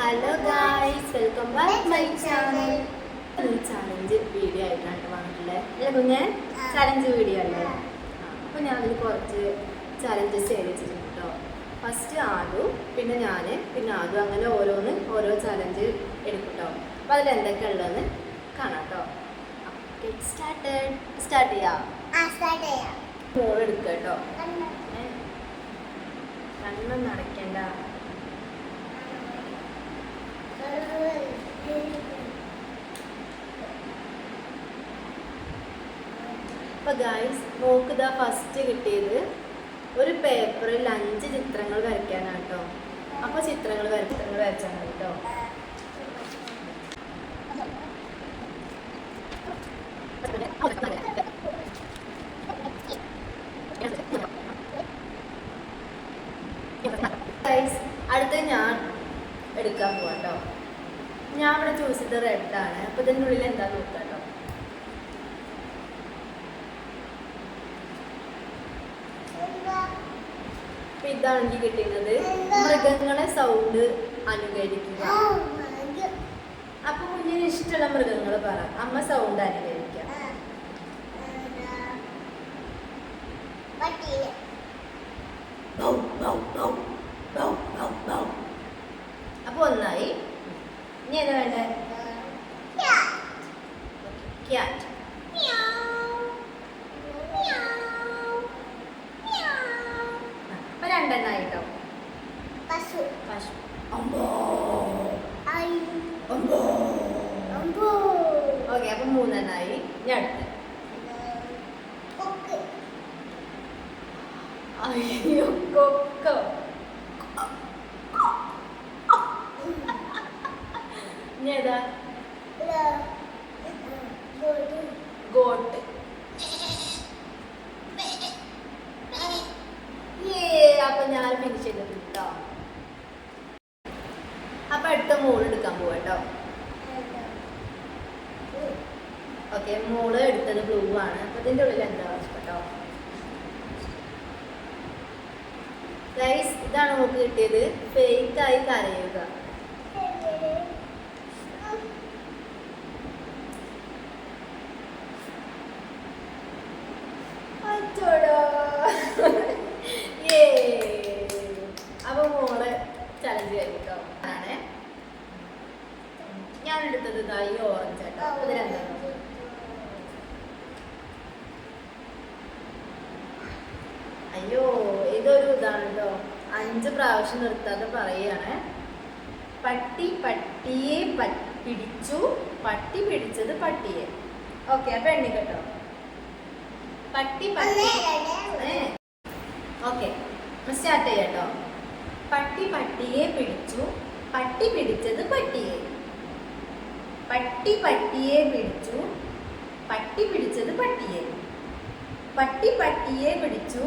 Hello guys, welcome back my channel. Challenge video ആയിട്ടാണ് വന്നിട്ടുള്ളത്. അല്ലേ കുഞ്ഞെ? ചലഞ്ച് വീഡിയോ അല്ലേ? അപ്പോൾ ഞാനതിൽ കുറച്ച് ചലഞ്ചസ് ചെയ്തിട്ടുണ്ട് കേട്ടോ. ഫസ്റ്റ് ആദു, പിന്നെ ഞാൻ, പിന്നെ ആദു, അങ്ങനെ ഓരോ ചലഞ്ച് എടുക്കും കേട്ടോ. അപ്പോൾ അതിൽ എന്തൊക്കെ ഉള്ളതെന്ന് കാണാം കേട്ടോ. സ്റ്റാർട്ട് ചെയ്യാം. മോൾ എടുക്കുക കേട്ടോ. കണ്ണൊന്നും അടയ്ക്കണ്ട. അപ്പോൾ ഗായ്സ്, നോക്കുക, ഫസ്റ്റ് കിട്ടിയത് ഒരു പേപ്പറിൽ 5 ചിത്രങ്ങൾ വരയ്ക്കാനാണ് കേട്ടോ. അപ്പോൾ ചിത്രങ്ങൾ വരച്ചാൽ മതി കേട്ടോ. ഗായ്സ്, അടുത്ത് ഞാൻ എടുക്കാൻ പോവാം കേട്ടോ. ഞാൻ ഇവിടെ ചൂസ് ചെയ്ത് റെഡാണ്. അപ്പോൾ ഇതിൻ്റെ ഉള്ളിൽ എന്താ നോക്കാം കേട്ടോ. അപ്പൊ ഇതാണ് എനിക്ക് കിട്ടുന്നത്. മൃഗങ്ങളെ സൗണ്ട് അനുകരിക്കുക. അപ്പൊ കുഞ്ഞിന് ഇഷ്ടമുള്ള മൃഗങ്ങൾ പറ. അമ്മ സൗണ്ട് അനുകരിക്കുക. അപ്പൊ ഒന്നായി. ഇനി ഏതാ വേണ്ടേ? ക്യാറ്റ്. അപ്പൊ 2 എണ്ണമായി കേട്ടോ. പശു. ഓക്കെ, അപ്പൊ 3 എണ്ണമായി. ഞാൻ അടുത്ത്. അയ്യോ, കൊക്കോ. ഇനി ഏതാ? ഗോട്ട്. അപ്പൊ ഞാൻ ഫിനിഷ് ചെയ്തിട്ടുണ്ട് കേട്ടോ. അപ്പൊ അടുത്ത മോള് എടുക്കാൻ പോവാ കേട്ടോ. ഓക്കെ, മോള് എടുത്തത് ബ്ലൂ ആണ്. അപ്പൊ ഇതിന്റെ ഉള്ളിൽ എന്താ കേട്ടോ. ഗൈസ്, ഇതാണ് നമുക്ക് കിട്ടിയത്. ഫേക്കായി കരയുക. അപ്പൊ മോള് ചലഞ്ച് കഴിഞ്ഞിട്ടോ ആണ്. ഞാൻ എടുത്തത് ഈ ഓറഞ്ച് കേട്ടോ. ഇതിലെന്താണ്? അയ്യോ, ഇതൊരു ഇതാണ് കേട്ടോ. 5 പ്രാവശ്യം നിർത്താതെ പറയാണ്. പട്ടി പട്ടിയെ പിടിച്ചു, പട്ടി പിടിച്ചത് പട്ടിയെ. ഓക്കെ, അപ്പൊ എണ്ണി കേട്ടോ. പട്ടി ഓക്കെ, സ്റ്റാർട്ട് ചെയ്യാട്ടോ. പട്ടി പട്ടിയെ പിടിച്ചു, പട്ടി പിടിച്ചത് പട്ടിയെ. പട്ടി പട്ടിയെ പിടിച്ചു, പട്ടി പിടിച്ചത് പട്ടിയെ. പട്ടി പട്ടിയെ പിടിച്ചു,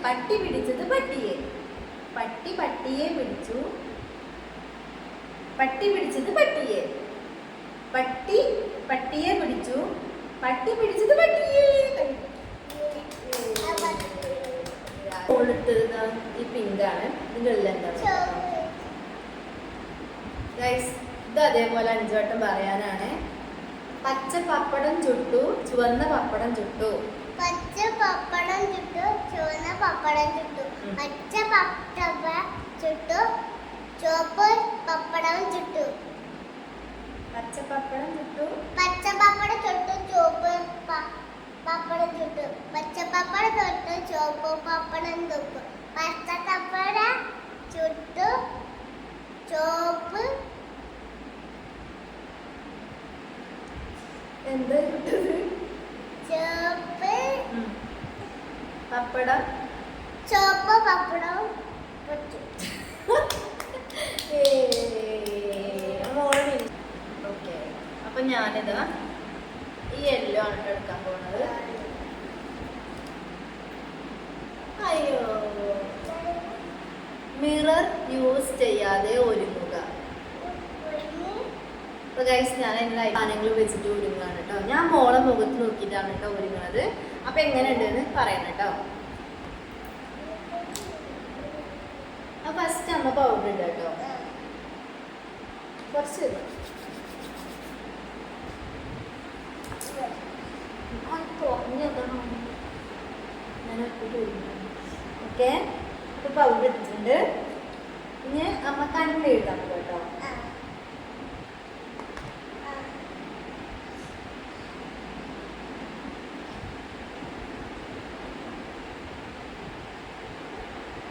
പട്ടി പിടിച്ചത് പട്ടിയെ. പട്ടി പട്ടിയെ പിടിച്ചു, പട്ടി പിടിച്ചത് പട്ടിയെ. പട്ടി പട്ടിയെ പിടിച്ചു, പട്ടി പിടിച്ചത് പട്ടിയെ. ഈ പിങ്കാണ്. ഇതിൻ്റെ ഉള്ളിൽ എന്താണ്? ഗൈസ്, ഇത് അതേപോലെ 5 വട്ടം പറയാനാണ്. പച്ച പപ്പടം ചുട്ടു, ചുവന്ന പപ്പടം ചുട്ടു. പച്ച പപ്പടം ചുട്ടു, ചുവന്ന പപ്പടം ചുട്ടു. പച്ച പപ്പടം ചുട്ടു, ചുവപ്പ് പപ്പടം ചുട്ടു. പച്ച പപ്പടം ചുട്ടു, പച്ച പപ്പടം ചുട്ടു, ചുവപ്പ് പപ്പടം ചുട്ടു. പച്ച പപ്പടം ചുട്ടു, ചുവപ്പ് പപ്പടം ചുട്ടു. പച്ച പപ്പടം ചുട്ടു, ചുവപ്പ് എന്ത് ചുട്ടത്? ചുവപ്പ് പപ്പടം, ചുവപ്പ് പപ്പടം പൊട്ടു. ഓക്കെ, അപ്പൊ ഞാനിതാ ഈ യെല്ലോ ആണ് എടുക്കാൻ പോകുന്നത്. അയ്യോ, മിറർ യൂസ് ചെയ്യാതെ ഒരുങ്ങുക. അപ്പൊ ഗൈസ്, ഞാൻ എല്ലാ സാധനങ്ങൾ വെച്ചിട്ട് ഒരുങ്ങാണ് കേട്ടോ. ഞാൻ മോളെ മുഖത്ത് നോക്കിയിട്ടാണ് കേട്ടോ ഒരുങ്ങുന്നത്. അപ്പൊ എങ്ങനെ ഉണ്ടെന്ന് പറയണം കേട്ടോ. ഫസ്റ്റ് അമ്മ പൗഡർ ഇടുക കേട്ടോ. കുറച്ച് ഓക്കെ. അപ്പൊ പൗഡർ ഇട്ടിട്ടുണ്ട്. ഇനി അമ്മ കണ്ണ് എഴുതാൻ കേട്ടോ.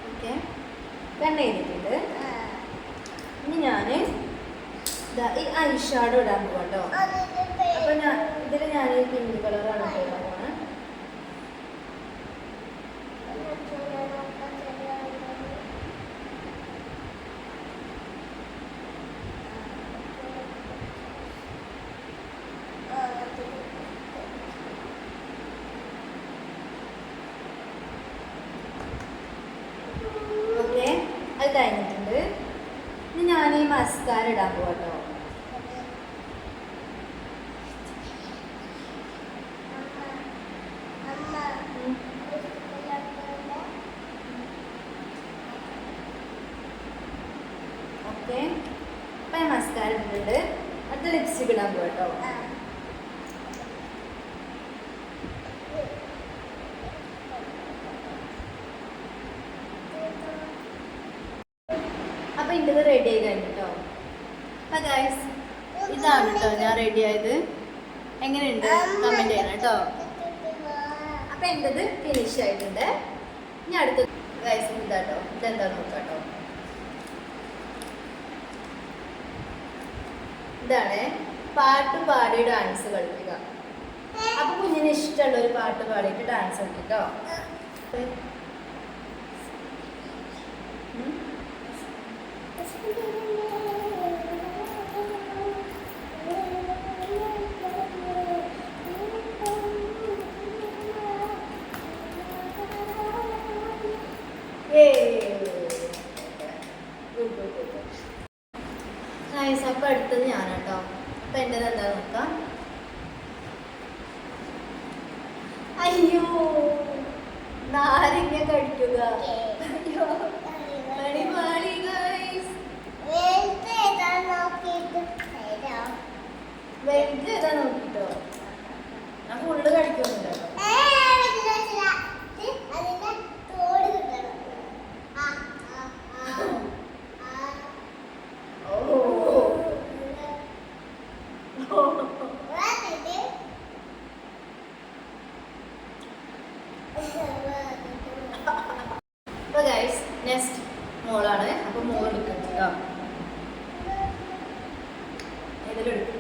ഓക്കെ, കണ്ണ് എഴുതിയിട്ടുണ്ട്. ഇനി ഞാൻ ഈ ഐ ഷാഡോ ഇടാൻ പോവാം കേട്ടോ. അപ്പൊ ഇതിൽ ഞാൻ പിങ്ക് കളറാണ് ഇടാൻ പോണേ. ഓക്കെ, അത് കഴിഞ്ഞിട്ടുണ്ട്. ഇനി ഞാൻ ഈ മസ്കാര ഇടാൻ പോവാം കേട്ടോ. ഓക്കെ, അപ്പം ഞാൻ മസ്കാര ഇട്ടിട്ടുണ്ട്. അടുത്ത ലിപ്സ്റ്റിക് ഇടാൻ പോവാം കേട്ടോ. അപ്പം ഇത് റെഡി ആയി കഴിഞ്ഞു കേട്ടോ. അപ്പം ഗൈസ്, ഇതാണ് കേട്ടോ ഞാൻ റെഡി ആയത്. എങ്ങനെയുണ്ട് കമൻറ്റ് ചെയ്യണം കേട്ടോ. അപ്പം എൻ്റെത് ഫിനിഷ് ആയിട്ടുണ്ട്. ഇനി അടുത്ത ഗൈസ് ഇതാട്ടോ, ഇതെന്താ നോക്കാം കേട്ടോ. ഇതാണ് പാട്ട് പാടി ഡാൻസ് കളിക്കുക. അപ്പൊ കുഞ്ഞിന് ഇഷ്ടമുള്ള ഒരു പാട്ട് പാടിയിട്ട് ഡാൻസ് കളിക്കട്ടോ. അപ്പൊ അടുത്തത് ഞാൻ കേട്ടോ. അപ്പൊ എന്റേത് എന്താ നോക്കാം. അയ്യോ, നാരങ്ങ കഴിക്കുക. അയ്യോ, അടിപൊളി ഗൈസ്. വലുത് ഏതാ നോക്കിട്ടോ. ഞാൻ ഫുള്ള് കഴിക്കൊന്നുമില്ലല്ലോ. അപ്പൊ ഗൈസ് നെക്സ്റ്റ് മോളാണ്. അപ്പൊ മോൾ എടുക്കണം കേട്ടോ. ഇതിലെടുക്കും.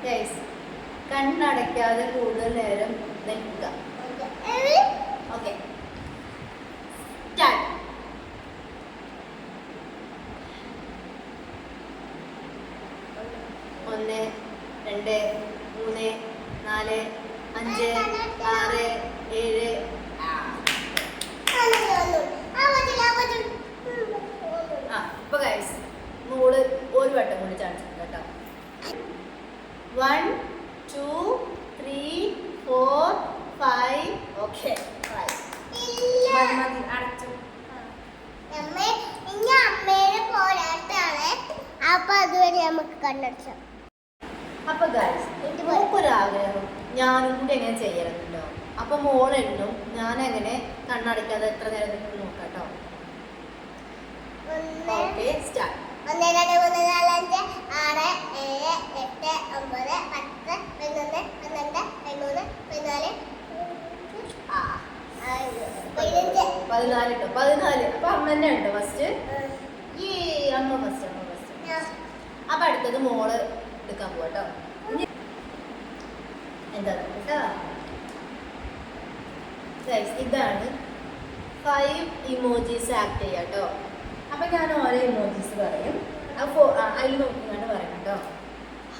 ഗൈസ് കണ്ണടയ്ക്കാതെ കൂടുതൽ നേരം നിൽക്കുക. Okay, start. 1 2 3 4 5 6 7. ഇപ്പൊ ഗൈസ് മോള് ഒരു വട്ടം കൂടി ചാൻസ് കേട്ടോ. 1 2 3 4 5. ഓക്കെ, അടച്ചു. അമ്മയുടെ പോരാട്ടാണ്. അപ്പൊ അതുവരെ നമുക്ക് കണ്ണടച്ചാം. അപ്പൊ ഗൈസ് മോക്കൊരാഗ്രഹം ഞാനും കൂടി എങ്ങനെ ചെയ്യണമെന്നുണ്ടോ. അപ്പൊ മോളെണ്ണും ഞാൻ എങ്ങനെ കണ്ണടയ്ക്കാതെ എത്ര നേരം നിൽക്കും നോക്കാട്ടോ. Okay, start. 1 2 3 4 5 6 7 8 9 10 11 12 13 14 14 കേട്ടോ. 14. അപ്പൊ അമ്മ തന്നെ ഉണ്ടോ ഫസ്റ്റ്? ഈ അമ്മ ഫസ്റ്റ്. അപ്പൊ അടുത്തത് മോള് എടുക്കാൻ പോവാട്ടോ. എന്താ കേട്ടോ ഗൈസ്, ഇതാണ് 5 ഇമോജീസ് ആക്ട് ചെയ്യാട്ടോ. അപ്പൊ ഞാൻ ഓരോ ഇമോജീസ് പറയും. അപ്പൊ അതിൽ നോക്കിയാണ് പറയണം കേട്ടോ.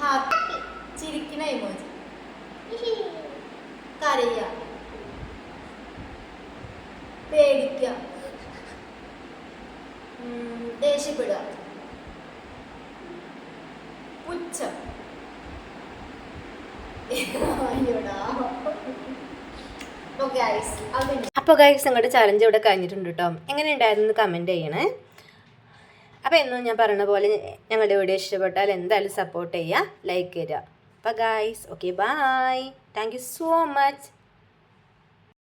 ഹാപ്പി, ചിരിക്കുന്ന ഇമോജി. കരയുക, പേടിക്കുക, ദേഷ്യപ്പെടുക, പുച്ഛം. ഓക്കെ ഗൈസ്, അത് അപ്പോൾ ഗൈസ് നിങ്ങളുടെ ചലഞ്ച് ഇവിടെ കഴിഞ്ഞിട്ടുണ്ട് കേട്ടോ. എങ്ങനെ ഉണ്ടായിരുന്നു കമൻറ്റ് ചെയ്യണേ. അപ്പോൾ എന്നും ഞാൻ പറഞ്ഞ പോലെ ഞങ്ങളുടെ വീഡിയോ ഇഷ്ടപ്പെട്ടാൽ എന്തായാലും സപ്പോർട്ട് ചെയ്യുക, ലൈക്ക് തരിക. അപ്പോൾ guys okay bye, thank you so much.